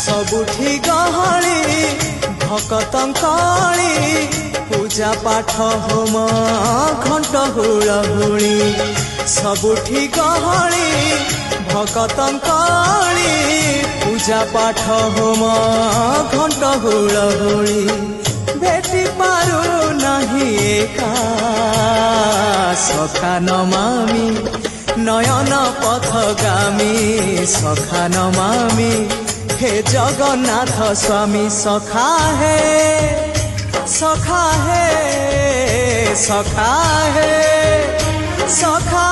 सबुठी गहली भकतंकली पूजा पाठ होम घंट हुलहुली सबुठी गहली भकतंकली पूजा पाठ होम घंट हुलहुली भेटी पारू नहीं एका सखा नमामि नयन पथगामी सखा नमामि हे जगन्नाथ स्वामी सखा है सखा है सखा है सखा